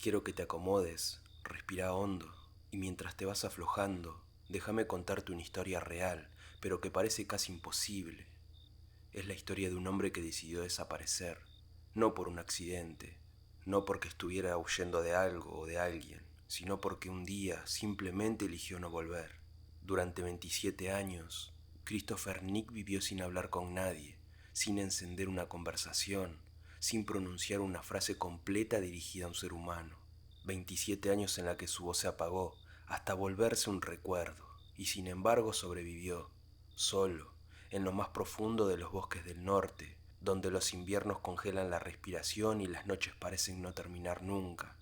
Quiero que te acomodes, respira hondo, y mientras te vas aflojando, déjame contarte una historia real, pero que parece casi imposible. Es la historia de un hombre que decidió desaparecer, no por un accidente, no porque estuviera huyendo de algo o de alguien, sino porque un día simplemente eligió no volver. Durante 27 años, Christopher Nick vivió sin hablar con nadie, sin encender una conversación, sin pronunciar una frase completa dirigida a un ser humano. 27 años en la que su voz se apagó hasta volverse un recuerdo, y sin embargo sobrevivió, solo, en lo más profundo de los bosques del norte, donde los inviernos congelan la respiración y las noches parecen no terminar nunca.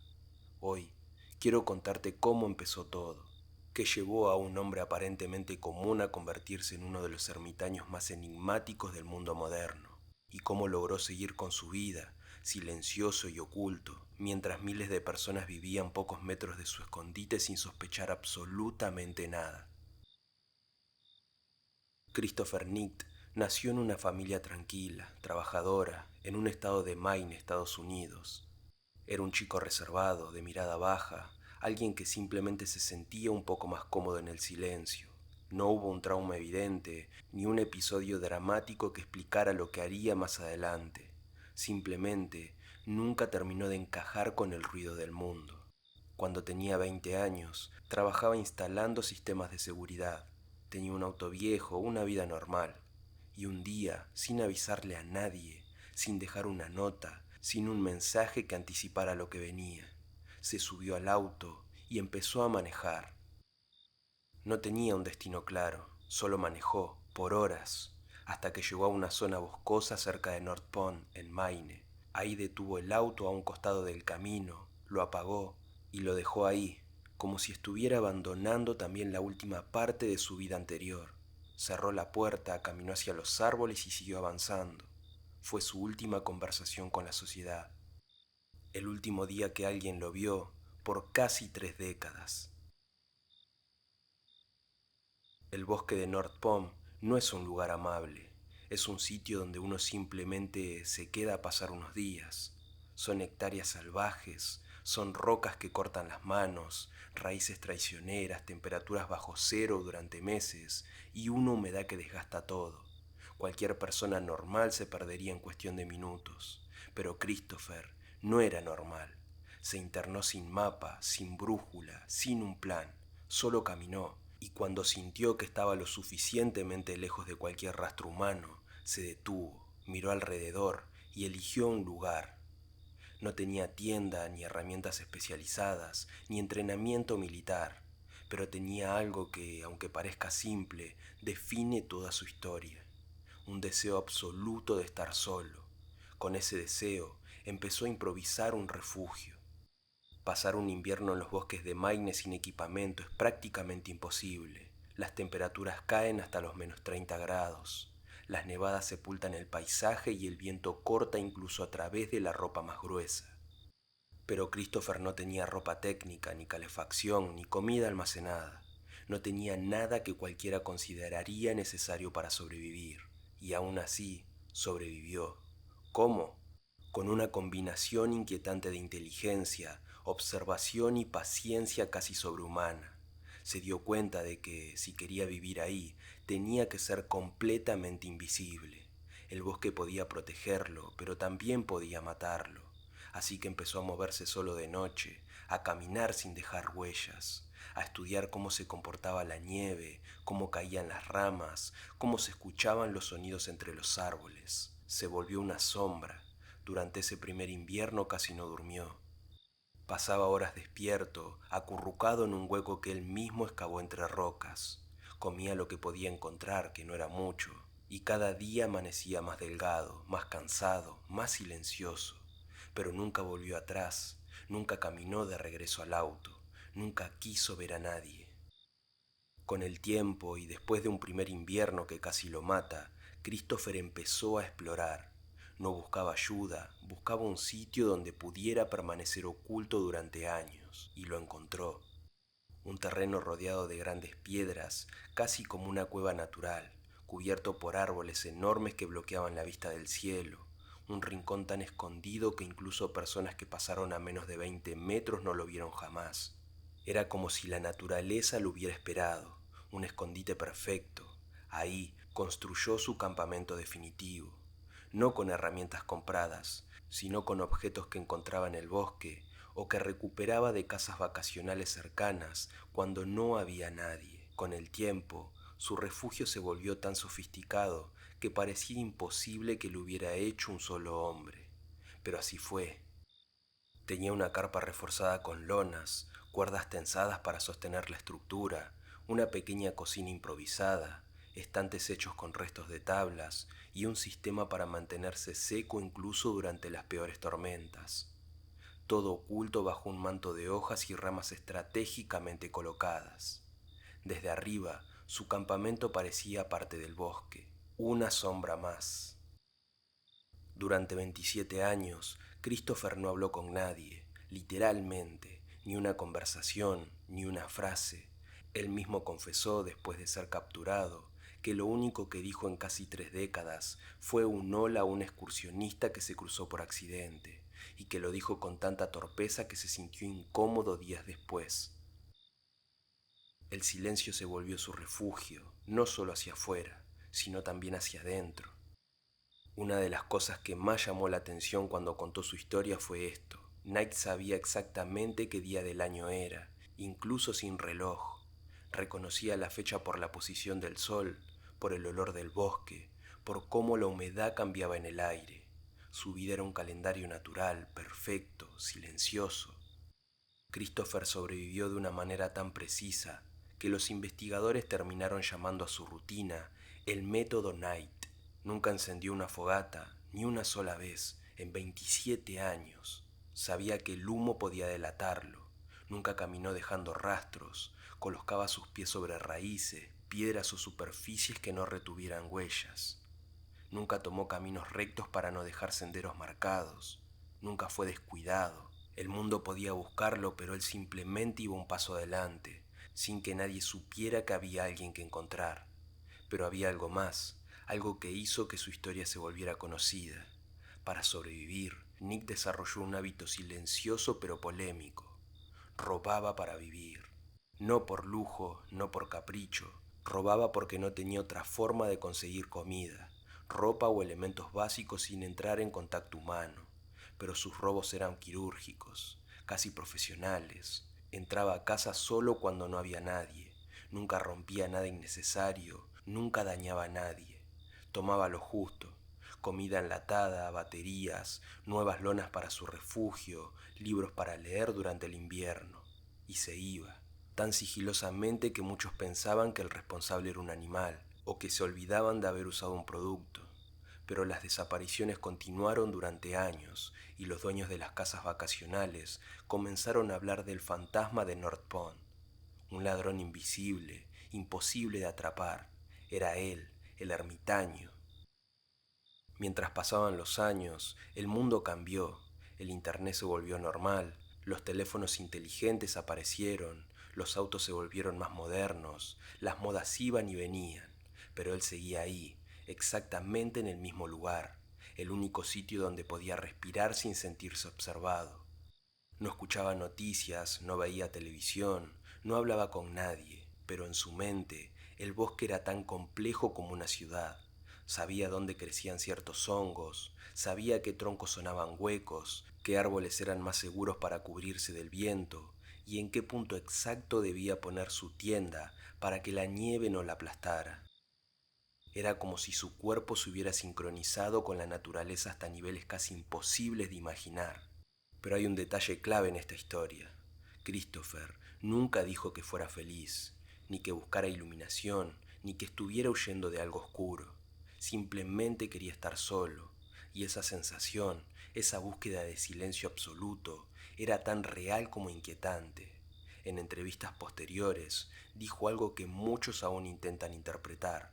Hoy quiero contarte cómo empezó todo, qué llevó a un hombre aparentemente común a convertirse en uno de los ermitaños más enigmáticos del mundo moderno, y cómo logró seguir con su vida, silencioso y oculto, mientras miles de personas vivían pocos metros de su escondite sin sospechar absolutamente nada. Christopher Nick nació en una familia tranquila, trabajadora, en un estado de Maine, Estados Unidos. Era un chico reservado, de mirada baja, alguien que simplemente se sentía un poco más cómodo en el silencio. No hubo un trauma evidente, ni un episodio dramático que explicara lo que haría más adelante. Simplemente nunca terminó de encajar con el ruido del mundo. Cuando tenía 20 años, trabajaba instalando sistemas de seguridad. Tenía un auto viejo, una vida normal. Y un día, sin avisarle a nadie, sin dejar una nota, sin un mensaje que anticipara lo que venía, se subió al auto y empezó a manejar. No tenía un destino claro, solo manejó, por horas, hasta que llegó a una zona boscosa cerca de North Pond, en Maine. Ahí detuvo el auto a un costado del camino, lo apagó y lo dejó ahí, como si estuviera abandonando también la última parte de su vida anterior. Cerró la puerta, caminó hacia los árboles y siguió avanzando. Fue su última conversación con la sociedad, el último día que alguien lo vio por casi 3 décadas. El bosque de North Palm no es un lugar amable, es un sitio donde uno simplemente se queda a pasar unos días. Son hectáreas salvajes, son rocas que cortan las manos, raíces traicioneras, temperaturas bajo cero durante meses y una humedad que desgasta todo. Cualquier persona normal se perdería en cuestión de minutos, pero Christopher no era normal. Se internó sin mapa, sin brújula, sin un plan, solo caminó, y cuando sintió que estaba lo suficientemente lejos de cualquier rastro humano, se detuvo, miró alrededor y eligió un lugar. No tenía tienda, ni herramientas especializadas, ni entrenamiento militar, pero tenía algo que, aunque parezca simple, define toda su historia. Un deseo absoluto de estar solo. Con ese deseo empezó a improvisar un refugio. Pasar un invierno en los bosques de Maine sin equipamiento es prácticamente imposible. Las temperaturas caen hasta los -30 grados. Las nevadas sepultan el paisaje y el viento corta incluso a través de la ropa más gruesa. Pero Christopher no tenía ropa técnica, ni calefacción, ni comida almacenada. No tenía nada que cualquiera consideraría necesario para sobrevivir. Y aún así, sobrevivió. ¿Cómo? Con una combinación inquietante de inteligencia, observación y paciencia casi sobrehumana. Se dio cuenta de que, si quería vivir ahí, tenía que ser completamente invisible. El bosque podía protegerlo, pero también podía matarlo. Así que empezó a moverse solo de noche, a caminar sin dejar huellas, a estudiar cómo se comportaba la nieve, cómo caían las ramas, cómo se escuchaban los sonidos entre los árboles. Se volvió una sombra. Durante ese primer invierno casi no durmió. Pasaba horas despierto, acurrucado en un hueco que él mismo excavó entre rocas. Comía lo que podía encontrar, que no era mucho, y cada día amanecía más delgado, más cansado, más silencioso. Pero nunca volvió atrás, nunca caminó de regreso al auto, nunca quiso ver a nadie. Con el tiempo y después de un primer invierno que casi lo mata, Christopher empezó a explorar. No buscaba ayuda, buscaba un sitio donde pudiera permanecer oculto durante años, y lo encontró. Un terreno rodeado de grandes piedras, casi como una cueva natural, cubierto por árboles enormes que bloqueaban la vista del cielo. un rincón tan escondido que incluso personas que pasaron a menos de 20 metros no lo vieron jamás. Era como si la naturaleza lo hubiera esperado, un escondite perfecto. Ahí construyó su campamento definitivo, no con herramientas compradas, sino con objetos que encontraba en el bosque o que recuperaba de casas vacacionales cercanas cuando no había nadie. Con el tiempo, su refugio se volvió tan sofisticado que parecía imposible que lo hubiera hecho un solo hombre. Pero así fue. Tenía una carpa reforzada con lonas, cuerdas tensadas para sostener la estructura, una pequeña cocina improvisada, estantes hechos con restos de tablas y un sistema para mantenerse seco incluso durante las peores tormentas. Todo oculto bajo un manto de hojas y ramas estratégicamente colocadas. Desde arriba, su campamento parecía parte del bosque, una sombra más. Durante 27 años, Christopher no habló con nadie, literalmente, ni una conversación, ni una frase. Él mismo confesó, después de ser capturado, que lo único que dijo en casi 3 décadas fue un hola a un excursionista que se cruzó por accidente, y que lo dijo con tanta torpeza que se sintió incómodo días después. El silencio se volvió su refugio, no solo hacia afuera, sino también hacia adentro. Una de las cosas que más llamó la atención cuando contó su historia fue esto. Knight sabía exactamente qué día del año era, incluso sin reloj. Reconocía la fecha por la posición del sol, por el olor del bosque, por cómo la humedad cambiaba en el aire. Su vida era un calendario natural, perfecto, silencioso. Christopher sobrevivió de una manera tan precisa que los investigadores terminaron llamando a su rutina el método Knight. Nunca encendió una fogata, ni una sola vez, en 27 años. Sabía que el humo podía delatarlo. Nunca caminó dejando rastros, colocaba sus pies sobre raíces, piedras o superficies que no retuvieran huellas. Nunca tomó caminos rectos para no dejar senderos marcados. Nunca fue descuidado. El mundo podía buscarlo, pero él simplemente iba un paso adelante, sin que nadie supiera que había alguien que encontrar. Pero había algo más, algo que hizo que su historia se volviera conocida. Para sobrevivir, Nick desarrolló un hábito silencioso pero polémico. Robaba para vivir. No por lujo, no por capricho. Robaba porque no tenía otra forma de conseguir comida, ropa o elementos básicos sin entrar en contacto humano. Pero sus robos eran quirúrgicos, casi profesionales. Entraba a casa solo cuando no había nadie. Nunca rompía nada innecesario, nunca dañaba a nadie. Tomaba lo justo, comida enlatada, baterías, nuevas lonas para su refugio, libros para leer durante el invierno. Y se iba, tan sigilosamente que muchos pensaban que el responsable era un animal, o que se olvidaban de haber usado un producto. Pero las desapariciones continuaron durante años y los dueños de las casas vacacionales comenzaron a hablar del fantasma de North Pond. Un ladrón invisible, imposible de atrapar. Era él, el ermitaño. Mientras pasaban los años, el mundo cambió, el internet se volvió normal, los teléfonos inteligentes aparecieron, los autos se volvieron más modernos, las modas iban y venían, pero él seguía ahí, exactamente en el mismo lugar, el único sitio donde podía respirar sin sentirse observado. No escuchaba noticias, no veía televisión, no hablaba con nadie, pero en su mente el bosque era tan complejo como una ciudad. Sabía dónde crecían ciertos hongos, sabía qué troncos sonaban huecos, qué árboles eran más seguros para cubrirse del viento y en qué punto exacto debía poner su tienda para que la nieve no la aplastara. Era como si su cuerpo se hubiera sincronizado con la naturaleza hasta niveles casi imposibles de imaginar. Pero hay un detalle clave en esta historia. Christopher nunca dijo que fuera feliz, ni que buscara iluminación, ni que estuviera huyendo de algo oscuro. Simplemente quería estar solo, y esa sensación, esa búsqueda de silencio absoluto, era tan real como inquietante. En entrevistas posteriores, dijo algo que muchos aún intentan interpretar.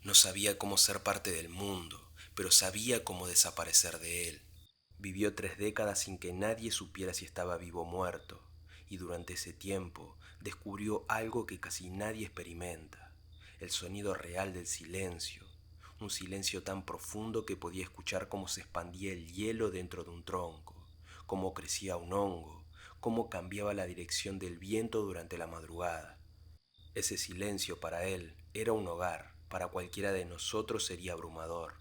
No sabía cómo ser parte del mundo, pero sabía cómo desaparecer de él. Vivió 3 décadas sin que nadie supiera si estaba vivo o muerto, y durante ese tiempo descubrió algo que casi nadie experimenta, el sonido real del silencio, un silencio tan profundo que podía escuchar cómo se expandía el hielo dentro de un tronco, cómo crecía un hongo, cómo cambiaba la dirección del viento durante la madrugada. Ese silencio para él era un hogar, para cualquiera de nosotros sería abrumador.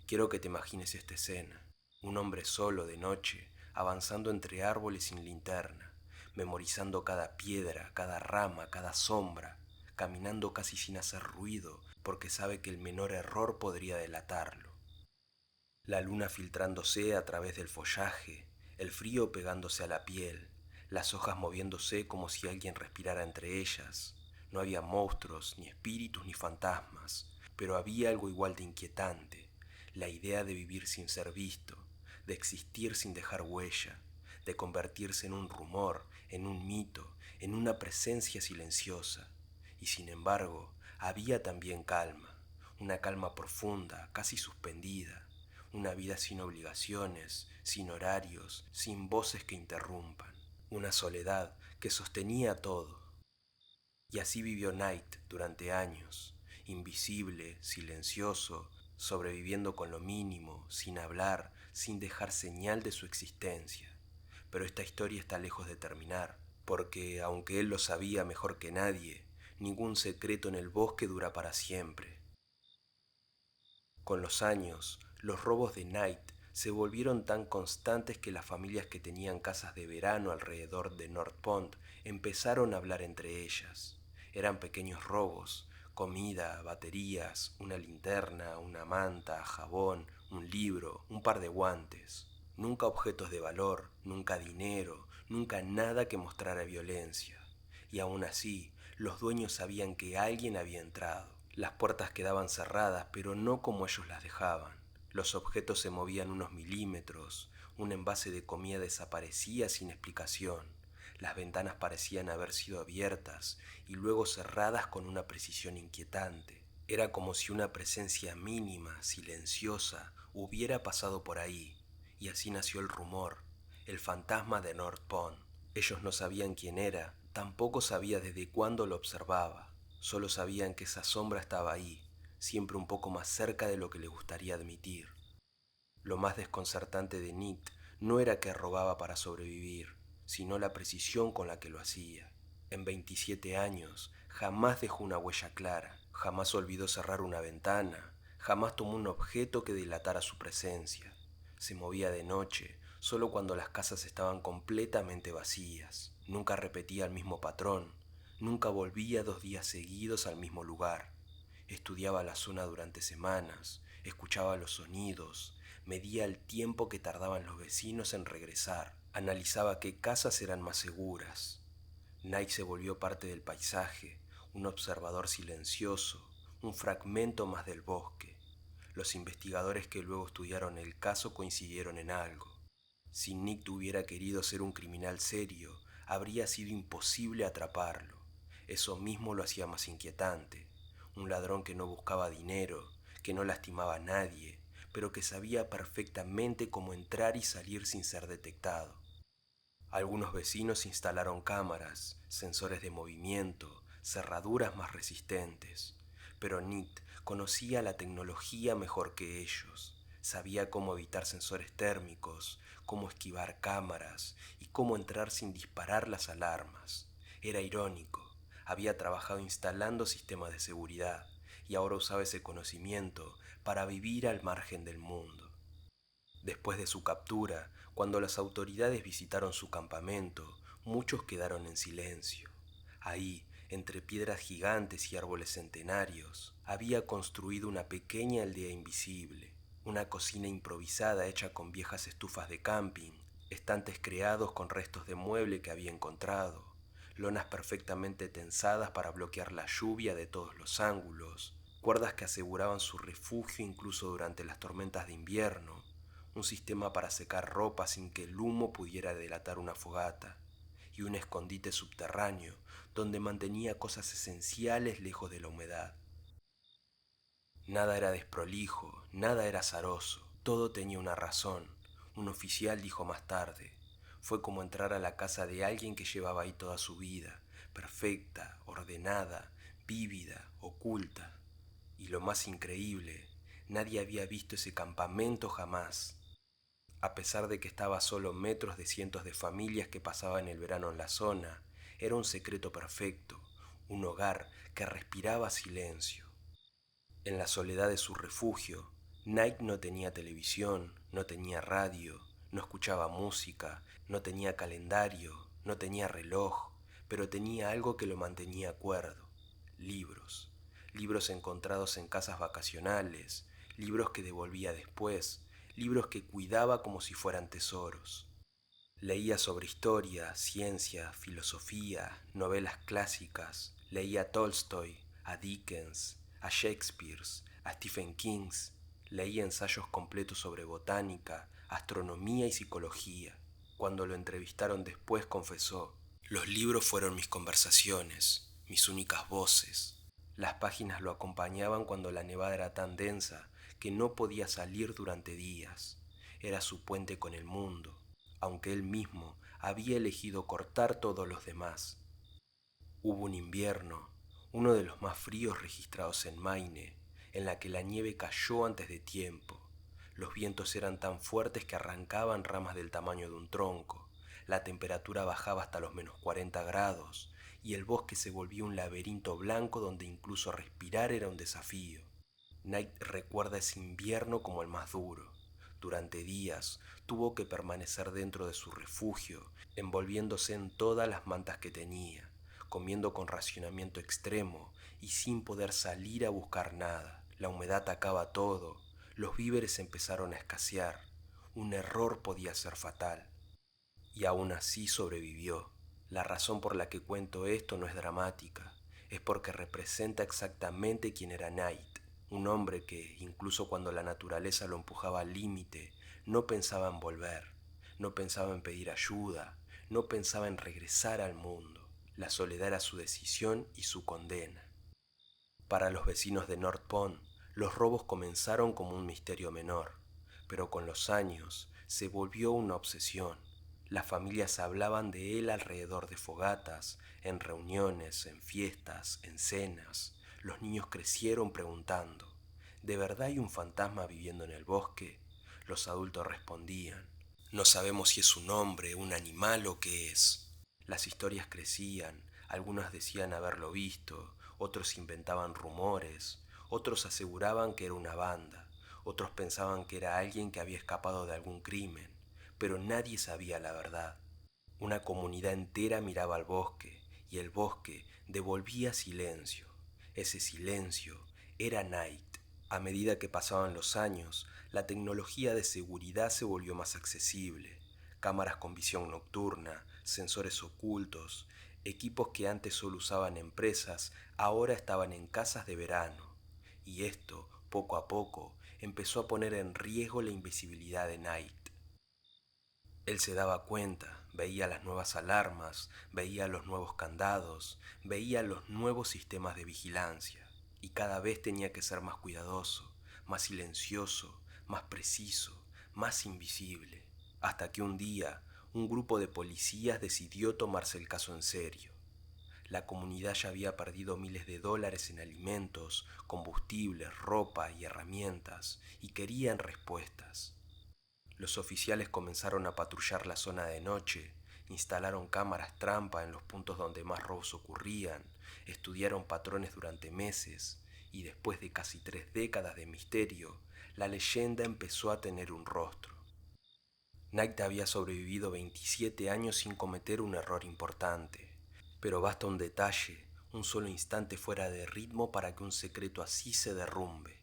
Quiero que te imagines esta escena, un hombre solo de noche, avanzando entre árboles sin linterna, memorizando cada piedra, cada rama, cada sombra, caminando casi sin hacer ruido, porque sabe que el menor error podría delatarlo. La luna filtrándose a través del follaje, el frío pegándose a la piel, las hojas moviéndose como si alguien respirara entre ellas. No había monstruos, ni espíritus, ni fantasmas, pero había algo igual de inquietante, la idea de vivir sin ser visto, de existir sin dejar huella, de convertirse en un rumor, en un mito, en una presencia silenciosa. Y sin embargo, había también calma, una calma profunda, casi suspendida, una vida sin obligaciones, sin horarios, sin voces que interrumpan, una soledad que sostenía todo. Y así vivió Knight durante años, invisible, silencioso, sobreviviendo con lo mínimo, sin hablar, sin dejar señal de su existencia. Pero esta historia está lejos de terminar, porque aunque él lo sabía mejor que nadie, ningún secreto en el bosque dura para siempre. Con los años, los robos de Knight se volvieron tan constantes que las familias que tenían casas de verano alrededor de North Pond empezaron a hablar entre ellas. Eran pequeños robos, comida, baterías, una linterna, una manta, jabón, un libro, un par de guantes. Nunca objetos de valor, nunca dinero, nunca nada que mostrara violencia. Y aún así, los dueños sabían que alguien había entrado. Las puertas quedaban cerradas, pero no como ellos las dejaban. Los objetos se movían unos milímetros, un envase de comida desaparecía sin explicación. Las ventanas parecían haber sido abiertas y luego cerradas con una precisión inquietante. Era como si una presencia mínima, silenciosa, hubiera pasado por ahí, y así nació el rumor, el fantasma de North Pond. Ellos no sabían quién era, tampoco sabía desde cuándo lo observaba. Solo sabían que esa sombra estaba ahí, siempre un poco más cerca de lo que le gustaría admitir. Lo más desconcertante de Nick no era que robaba para sobrevivir, sino la precisión con la que lo hacía. En 27 años jamás dejó una huella clara, jamás olvidó cerrar una ventana, jamás tomó un objeto que delatara su presencia. Se movía de noche, solo cuando las casas estaban completamente vacías. Nunca repetía el mismo patrón, nunca volvía 2 días seguidos al mismo lugar. Estudiaba la zona durante semanas, escuchaba los sonidos, medía el tiempo que tardaban los vecinos en regresar, analizaba qué casas eran más seguras. Knight se volvió parte del paisaje, un observador silencioso, un fragmento más del bosque. Los investigadores que luego estudiaron el caso coincidieron en algo. Si Nick hubiera querido ser un criminal serio, habría sido imposible atraparlo. Eso mismo lo hacía más inquietante. Un ladrón que no buscaba dinero, que no lastimaba a nadie, pero que sabía perfectamente cómo entrar y salir sin ser detectado. Algunos vecinos instalaron cámaras, sensores de movimiento, cerraduras más resistentes, pero Nick conocía la tecnología mejor que ellos. Sabía cómo evitar sensores térmicos, cómo esquivar cámaras y cómo entrar sin disparar las alarmas. Era irónico, había trabajado instalando sistemas de seguridad y ahora usaba ese conocimiento para vivir al margen del mundo. Después de su captura, cuando las autoridades visitaron su campamento, muchos quedaron en silencio. Ahí, entre piedras gigantes y árboles centenarios, había construido una pequeña aldea invisible, una cocina improvisada hecha con viejas estufas de camping, estantes creados con restos de mueble que había encontrado, lonas perfectamente tensadas para bloquear la lluvia de todos los ángulos, cuerdas que aseguraban su refugio incluso durante las tormentas de invierno, un sistema para secar ropa sin que el humo pudiera delatar una fogata, y un escondite subterráneo donde mantenía cosas esenciales lejos de la humedad. Nada era desprolijo, nada era azaroso, todo tenía una razón. Un oficial dijo más tarde, fue como entrar a la casa de alguien que llevaba ahí toda su vida, perfecta, ordenada, vívida, oculta. Y lo más increíble, nadie había visto ese campamento jamás. A pesar de que estaba a solo metros de cientos de familias que pasaban el verano en la zona, era un secreto perfecto, un hogar que respiraba silencio. En la soledad de su refugio, Knight no tenía televisión, no tenía radio, no escuchaba música, no tenía calendario, no tenía reloj, pero tenía algo que lo mantenía cuerdo: libros. Libros encontrados en casas vacacionales, libros que devolvía después, libros que cuidaba como si fueran tesoros. Leía sobre historia, ciencia, filosofía, novelas clásicas. Leía a Tolstoy, a Dickens, a Shakespeare, a Stephen King. Leía ensayos completos sobre botánica, astronomía y psicología. Cuando lo entrevistaron después confesó: los libros fueron mis conversaciones, mis únicas voces. Las páginas lo acompañaban cuando la nevada era tan densa que no podía salir durante días. Era su puente con el mundo, aunque él mismo había elegido cortar todos los demás. Hubo un invierno, uno de los más fríos registrados en Maine, en la que la nieve cayó antes de tiempo. Los vientos eran tan fuertes que arrancaban ramas del tamaño de un tronco. La temperatura bajaba hasta los -40 grados y el bosque se volvía un laberinto blanco donde incluso respirar era un desafío. Knight recuerda ese invierno como el más duro. Durante días tuvo que permanecer dentro de su refugio, envolviéndose en todas las mantas que tenía, comiendo con racionamiento extremo y sin poder salir a buscar nada. La humedad atacaba todo, los víveres empezaron a escasear. Un error podía ser fatal. Y aún así sobrevivió. La razón por la que cuento esto no es dramática, es porque representa exactamente quién era Knight. Un hombre que, incluso cuando la naturaleza lo empujaba al límite, no pensaba en volver, no pensaba en pedir ayuda, no pensaba en regresar al mundo. La soledad era su decisión y su condena. Para los vecinos de North Pond, los robos comenzaron como un misterio menor, pero con los años se volvió una obsesión. Las familias hablaban de él alrededor de fogatas, en reuniones, en fiestas, en cenas. Los niños crecieron preguntando: ¿de verdad hay un fantasma viviendo en el bosque? Los adultos respondían: no sabemos si es un hombre, un animal o qué es. Las historias crecían, algunos decían haberlo visto, otros inventaban rumores, otros aseguraban que era una banda, otros pensaban que era alguien que había escapado de algún crimen, pero nadie sabía la verdad. Una comunidad entera miraba al bosque y el bosque devolvía silencio. Ese silencio era Night. A medida que pasaban los años, la tecnología de seguridad se volvió más accesible. Cámaras con visión nocturna, sensores ocultos, equipos que antes solo usaban empresas, ahora estaban en casas de verano. Y esto, poco a poco, empezó a poner en riesgo la invisibilidad de Night. Él se daba cuenta, veía las nuevas alarmas, veía los nuevos candados, veía los nuevos sistemas de vigilancia, y cada vez tenía que ser más cuidadoso, más silencioso, más preciso, más invisible, hasta que un día un grupo de policías decidió tomarse el caso en serio. La comunidad ya había perdido miles de dólares en alimentos, combustibles, ropa y herramientas, y querían respuestas. Los oficiales comenzaron a patrullar la zona de noche, instalaron cámaras trampa en los puntos donde más robos ocurrían, estudiaron patrones durante meses, y después de casi 3 décadas de misterio, la leyenda empezó a tener un rostro. Knight había sobrevivido 27 años sin cometer un error importante, pero basta un detalle, un solo instante fuera de ritmo para que un secreto así se derrumbe.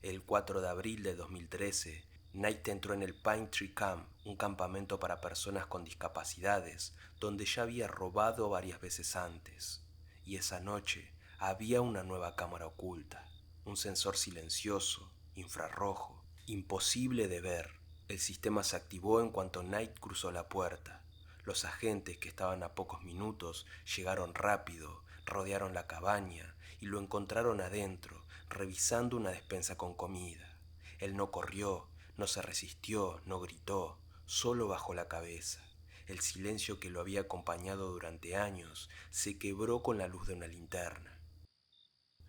El 4 de abril de 2013, Knight entró en el Pine Tree Camp, un campamento para personas con discapacidades, donde ya había robado varias veces antes. Y esa noche había una nueva cámara oculta, un sensor silencioso, infrarrojo, imposible de ver. El sistema se activó en cuanto Knight cruzó la puerta. Los agentes, que estaban a pocos minutos, llegaron rápido, rodearon la cabaña y lo encontraron adentro, revisando una despensa con comida. Él no corrió, no se resistió, no gritó, solo bajó la cabeza. El silencio que lo había acompañado durante años se quebró con la luz de una linterna.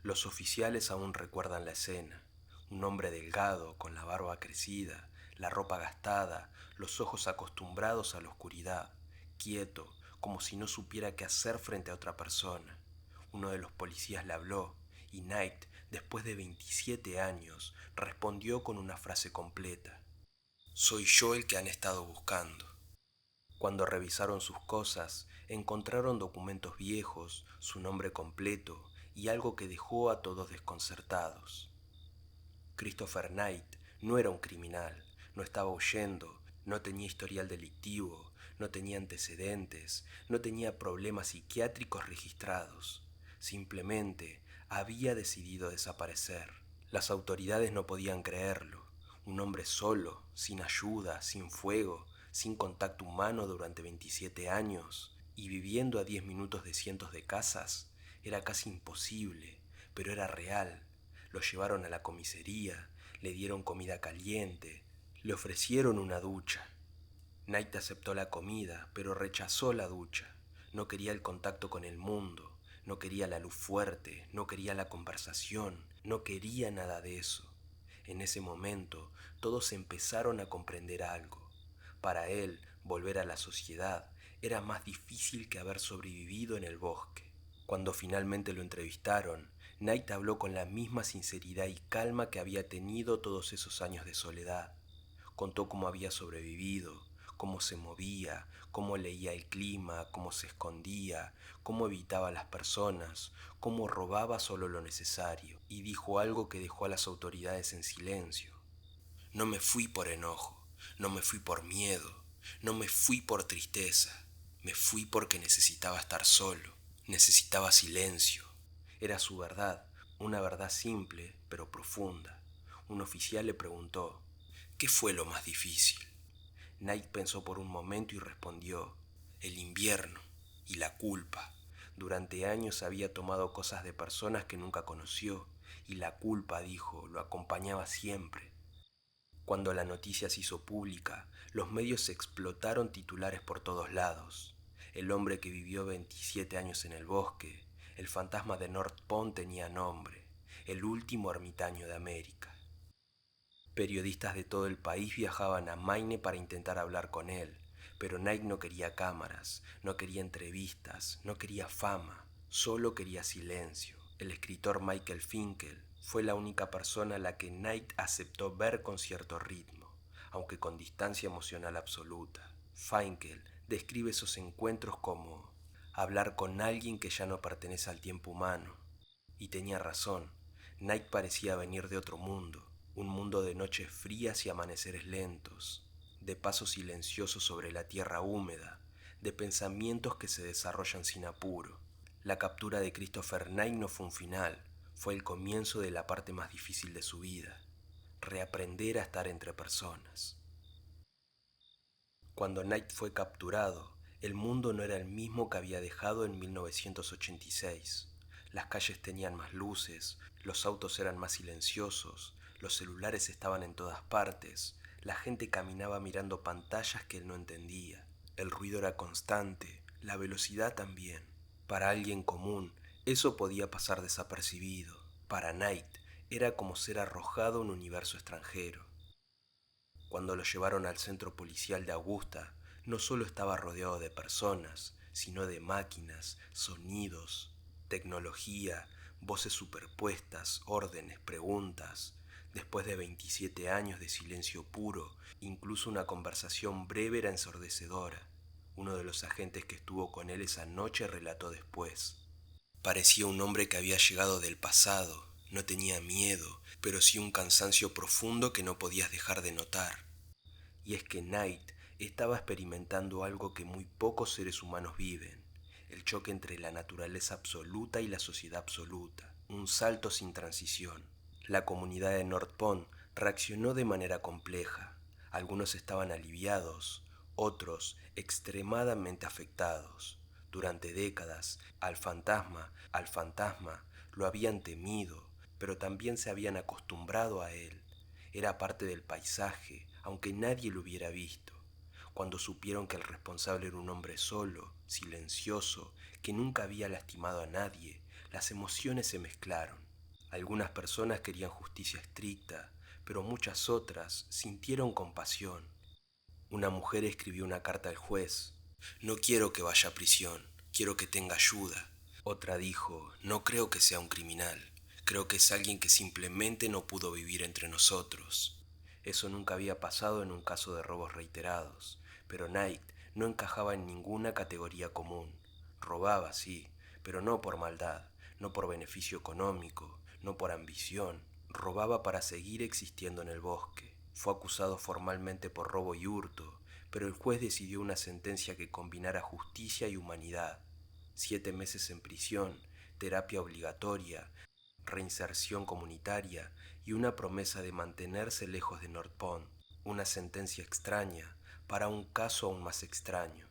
Los oficiales aún recuerdan la escena. Un hombre delgado, con la barba crecida, la ropa gastada, los ojos acostumbrados a la oscuridad, quieto, como si no supiera qué hacer frente a otra persona. Uno de los policías le habló y Knight, después de 27 años, respondió con una frase completa. Soy yo el que han estado buscando. Cuando revisaron sus cosas, encontraron documentos viejos, su nombre completo y algo que dejó a todos desconcertados. Christopher Knight no era un criminal, no estaba huyendo, no tenía historial delictivo, no tenía antecedentes, no tenía problemas psiquiátricos registrados. Simplemente había decidido desaparecer. Las autoridades no podían creerlo. Un hombre solo, sin ayuda, sin fuego, sin contacto humano durante 27 años y viviendo a 10 minutos de cientos de casas, era casi imposible, pero era real. Lo llevaron a la comisaría, le dieron comida caliente, le ofrecieron una ducha. Knight aceptó la comida, pero rechazó la ducha. No quería el contacto con el mundo, no quería la luz fuerte, no quería la conversación, no quería nada de eso. En ese momento, todos empezaron a comprender algo. Para él, volver a la sociedad era más difícil que haber sobrevivido en el bosque. Cuando finalmente lo entrevistaron, Knight habló con la misma sinceridad y calma que había tenido todos esos años de soledad. Contó cómo había sobrevivido, cómo se movía, cómo leía el clima, cómo se escondía, cómo evitaba a las personas, cómo robaba solo lo necesario, y dijo algo que dejó a las autoridades en silencio. No me fui por enojo, no me fui por miedo, no me fui por tristeza, me fui porque necesitaba estar solo, necesitaba silencio. Era su verdad, una verdad simple pero profunda. Un oficial le preguntó, ¿qué fue lo más difícil? Knight pensó por un momento y respondió, el invierno y la culpa. Durante años había tomado cosas de personas que nunca conoció, y la culpa, dijo, lo acompañaba siempre. Cuando la noticia se hizo pública, los medios explotaron titulares por todos lados. El hombre que vivió 27 años en el bosque, el fantasma de North Pond tenía nombre, el último ermitaño de América. Periodistas de todo el país viajaban a Maine para intentar hablar con él, pero Knight no quería cámaras, no quería entrevistas, no quería fama, solo quería silencio. El escritor Michael Finkel fue la única persona a la que Knight aceptó ver con cierto ritmo, aunque con distancia emocional absoluta. Finkel describe esos encuentros como hablar con alguien que ya no pertenece al tiempo humano. Y tenía razón, Knight parecía venir de otro mundo, un mundo de noches frías y amaneceres lentos, de pasos silenciosos sobre la tierra húmeda, de pensamientos que se desarrollan sin apuro. La captura de Christopher Knight no fue un final, fue el comienzo de la parte más difícil de su vida, reaprender a estar entre personas. Cuando Knight fue capturado, el mundo no era el mismo que había dejado en 1986. Las calles tenían más luces, los autos eran más silenciosos, los celulares estaban en todas partes, la gente caminaba mirando pantallas que él no entendía. El ruido era constante, la velocidad también. Para alguien común, eso podía pasar desapercibido. Para Knight, era como ser arrojado a un universo extranjero. Cuando lo llevaron al centro policial de Augusta, no solo estaba rodeado de personas, sino de máquinas, sonidos, tecnología, voces superpuestas, órdenes, preguntas. Después de 27 años de silencio puro, incluso una conversación breve era ensordecedora. Uno de los agentes que estuvo con él esa noche relató después. Parecía un hombre que había llegado del pasado. No tenía miedo, pero sí un cansancio profundo que no podías dejar de notar. Y es que Knight estaba experimentando algo que muy pocos seres humanos viven, el choque entre la naturaleza absoluta y la sociedad absoluta, un salto sin transición. La comunidad de North Pond reaccionó de manera compleja. Algunos estaban aliviados, otros extremadamente afectados. Durante décadas, al fantasma, lo habían temido, pero también se habían acostumbrado a él. Era parte del paisaje, aunque nadie lo hubiera visto. Cuando supieron que el responsable era un hombre solo, silencioso, que nunca había lastimado a nadie, las emociones se mezclaron. Algunas personas querían justicia estricta, pero muchas otras sintieron compasión. Una mujer escribió una carta al juez. No quiero que vaya a prisión, quiero que tenga ayuda. Otra dijo, no creo que sea un criminal, creo que es alguien que simplemente no pudo vivir entre nosotros. Eso nunca había pasado en un caso de robos reiterados, pero Knight no encajaba en ninguna categoría común. Robaba, sí, pero no por maldad, no por beneficio económico, no por ambición. Robaba para seguir existiendo en el bosque. Fue acusado formalmente por robo y hurto, pero el juez decidió una sentencia que combinara justicia y humanidad. 7 meses en prisión, terapia obligatoria, reinserción comunitaria y una promesa de mantenerse lejos de North Pond. Una sentencia extraña para un caso aún más extraño.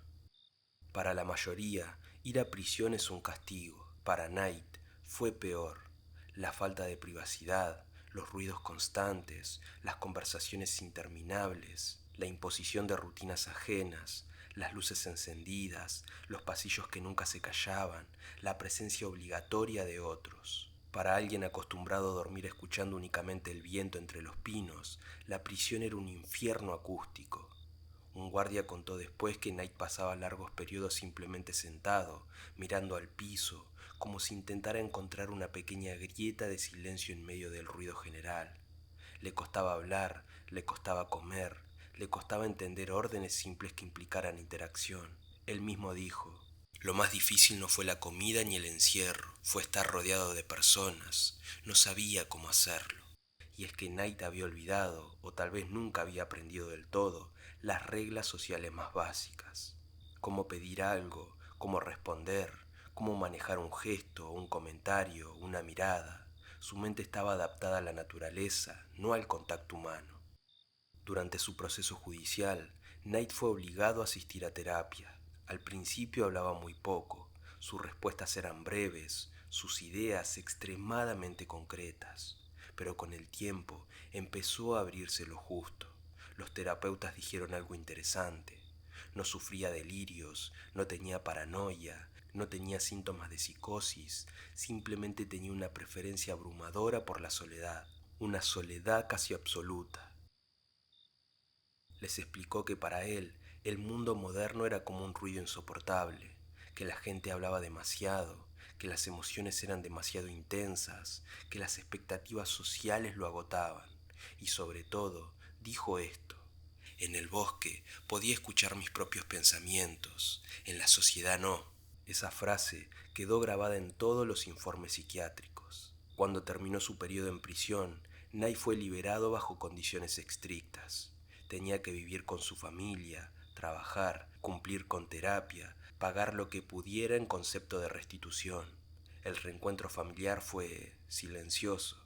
Para la mayoría, ir a prisión es un castigo. Para Knight fue peor. La falta de privacidad, los ruidos constantes, las conversaciones interminables, la imposición de rutinas ajenas, las luces encendidas, los pasillos que nunca se callaban, la presencia obligatoria de otros. Para alguien acostumbrado a dormir escuchando únicamente el viento entre los pinos, la prisión era un infierno acústico. Un guardia contó después que Knight pasaba largos periodos simplemente sentado, mirando al piso, como si intentara encontrar una pequeña grieta de silencio en medio del ruido general. Le costaba hablar, le costaba comer, le costaba entender órdenes simples que implicaran interacción. Él mismo dijo, lo más difícil no fue la comida ni el encierro, fue estar rodeado de personas. No sabía cómo hacerlo. Y es que Knight había olvidado, o tal vez nunca había aprendido del todo, las reglas sociales más básicas. Cómo pedir algo, cómo responder, cómo manejar un gesto, un comentario, una mirada. Su mente estaba adaptada a la naturaleza, no al contacto humano. Durante su proceso judicial, Knight fue obligado a asistir a terapia. Al principio hablaba muy poco, sus respuestas eran breves, sus ideas extremadamente concretas, pero con el tiempo empezó a abrirse lo justo. Los terapeutas dijeron algo interesante. No sufría delirios, no tenía paranoia, no tenía síntomas de psicosis, simplemente tenía una preferencia abrumadora por la soledad, una soledad casi absoluta. Les explicó que para él el mundo moderno era como un ruido insoportable, que la gente hablaba demasiado, que las emociones eran demasiado intensas, que las expectativas sociales lo agotaban. Y sobre todo, dijo esto, en el bosque podía escuchar mis propios pensamientos, en la sociedad no. Esa frase quedó grabada en todos los informes psiquiátricos. Cuando terminó su periodo en prisión, Knight fue liberado bajo condiciones estrictas. Tenía que vivir con su familia, trabajar, cumplir con terapia, pagar lo que pudiera en concepto de restitución. El reencuentro familiar fue silencioso,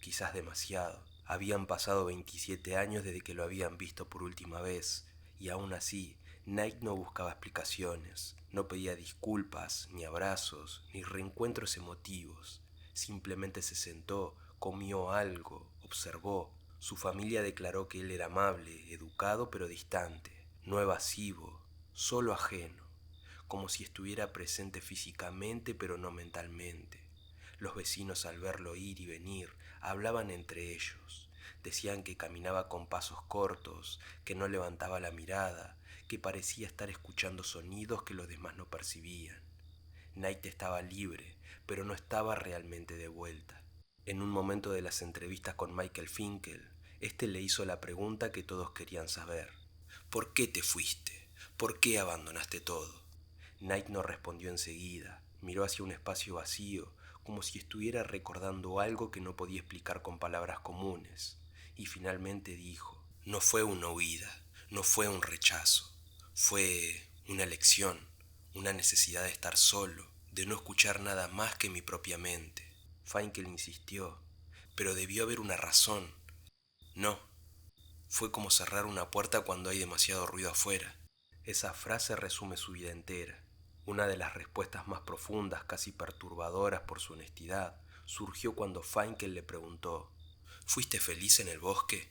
quizás demasiado. Habían pasado 27 años desde que lo habían visto por última vez, y aún así, Knight no buscaba explicaciones, no pedía disculpas, ni abrazos, ni reencuentros emotivos. Simplemente se sentó, comió algo, observó. Su familia declaró que él era amable, educado pero distante, no evasivo, solo ajeno, como si estuviera presente físicamente pero no mentalmente. Los vecinos al verlo ir y venir hablaban entre ellos. Decían que caminaba con pasos cortos, que no levantaba la mirada, que parecía estar escuchando sonidos que los demás no percibían. Knight estaba libre, pero no estaba realmente de vuelta. En un momento de las entrevistas con Michael Finkel, este le hizo la pregunta que todos querían saber. ¿Por qué te fuiste? ¿Por qué abandonaste todo? Knight no respondió enseguida. Miró hacia un espacio vacío, como si estuviera recordando algo que no podía explicar con palabras comunes. Y finalmente dijo, no fue una huida, no fue un rechazo, fue una elección, una necesidad de estar solo, de no escuchar nada más que mi propia mente. Finkel insistió, pero debió haber una razón. No, fue como cerrar una puerta cuando hay demasiado ruido afuera. Esa frase resume su vida entera. Una de las respuestas más profundas, casi perturbadoras por su honestidad, surgió cuando Finkel le preguntó, ¿fuiste feliz en el bosque?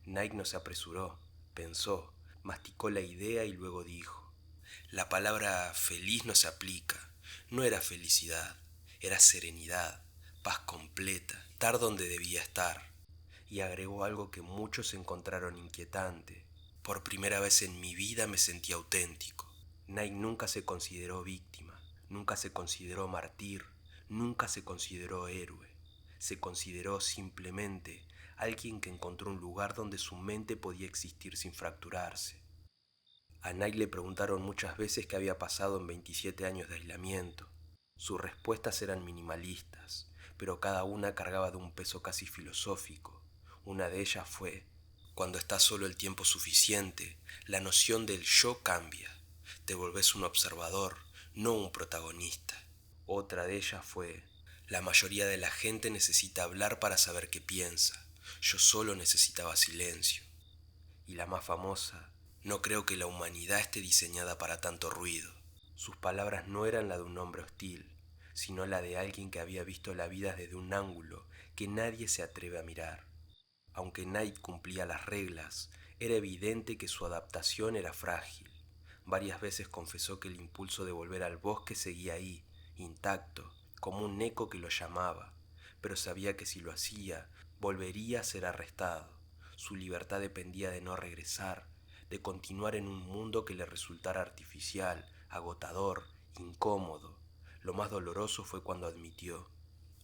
Knight no se apresuró, pensó, masticó la idea y luego dijo, la palabra feliz no se aplica, no era felicidad, era serenidad, paz completa, estar donde debía estar. Y agregó algo que muchos encontraron inquietante. Por primera vez en mi vida me sentí auténtico. Nike nunca se consideró víctima, nunca se consideró mártir, nunca se consideró héroe. Se consideró simplemente alguien que encontró un lugar donde su mente podía existir sin fracturarse. A Nike le preguntaron muchas veces qué había pasado en 27 años de aislamiento. Sus respuestas eran minimalistas, pero cada una cargaba de un peso casi filosófico. Una de ellas fue: cuando estás solo el tiempo suficiente, la noción del yo cambia. Te volvés un observador, no un protagonista. Otra de ellas fue: la mayoría de la gente necesita hablar para saber qué piensa. Yo solo necesitaba silencio. Y la más famosa: no creo que la humanidad esté diseñada para tanto ruido. Sus palabras no eran la de un hombre hostil, sino la de alguien que había visto la vida desde un ángulo que nadie se atreve a mirar. Aunque Knight cumplía las reglas, era evidente que su adaptación era frágil. Varias veces confesó que el impulso de volver al bosque seguía ahí, intacto, como un eco que lo llamaba, pero sabía que si lo hacía, volvería a ser arrestado. Su libertad dependía de no regresar, de continuar en un mundo que le resultara artificial, agotador, incómodo. Lo más doloroso fue cuando admitió: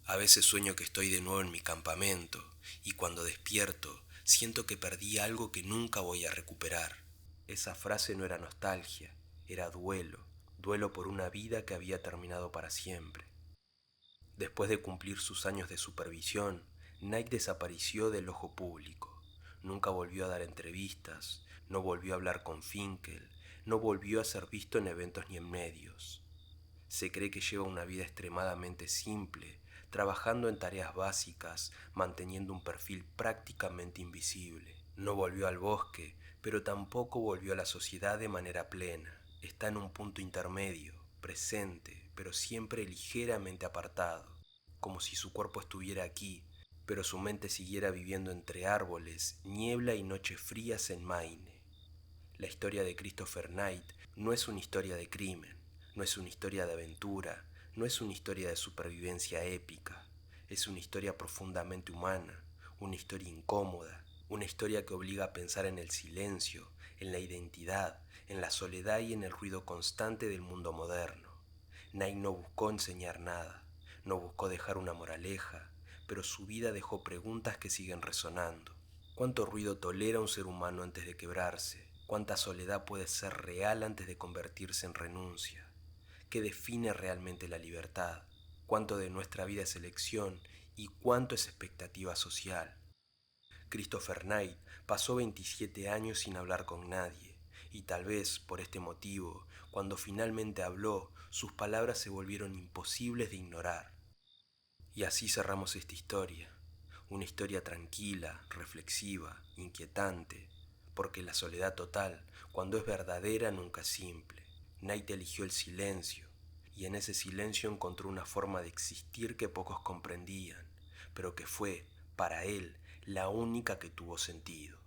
a veces sueño que estoy de nuevo en mi campamento, y cuando despierto siento que perdí algo que nunca voy a recuperar. Esa frase no era nostalgia, era duelo, duelo por una vida que había terminado para siempre. Después de cumplir sus años de supervisión, Knight desapareció del ojo público. Nunca volvió a dar entrevistas, no volvió a hablar con Finkel, no volvió a ser visto en eventos ni en medios. Se cree que lleva una vida extremadamente simple, trabajando en tareas básicas, manteniendo un perfil prácticamente invisible. No volvió al bosque, pero tampoco volvió a la sociedad de manera plena. Está en un punto intermedio, presente, pero siempre ligeramente apartado, como si su cuerpo estuviera aquí, pero su mente siguiera viviendo entre árboles, niebla y noches frías en Maine. La historia de Christopher Knight no es una historia de crimen, no es una historia de aventura, no es una historia de supervivencia épica, es una historia profundamente humana, una historia incómoda, una historia que obliga a pensar en el silencio, en la identidad, en la soledad y en el ruido constante del mundo moderno. Knight no buscó enseñar nada, no buscó dejar una moraleja, pero su vida dejó preguntas que siguen resonando. ¿Cuánto ruido tolera un ser humano antes de quebrarse? ¿Cuánta soledad puede ser real antes de convertirse en renuncia? ¿Qué define realmente la libertad? ¿Cuánto de nuestra vida es elección y cuánto es expectativa social? Christopher Knight pasó 27 años sin hablar con nadie, y tal vez por este motivo, cuando finalmente habló, sus palabras se volvieron imposibles de ignorar. Y así cerramos esta historia, una historia tranquila, reflexiva, inquietante, porque la soledad total, cuando es verdadera, nunca es simple. Knight eligió el silencio, y en ese silencio encontró una forma de existir que pocos comprendían, pero que fue, para él, la única que tuvo sentido.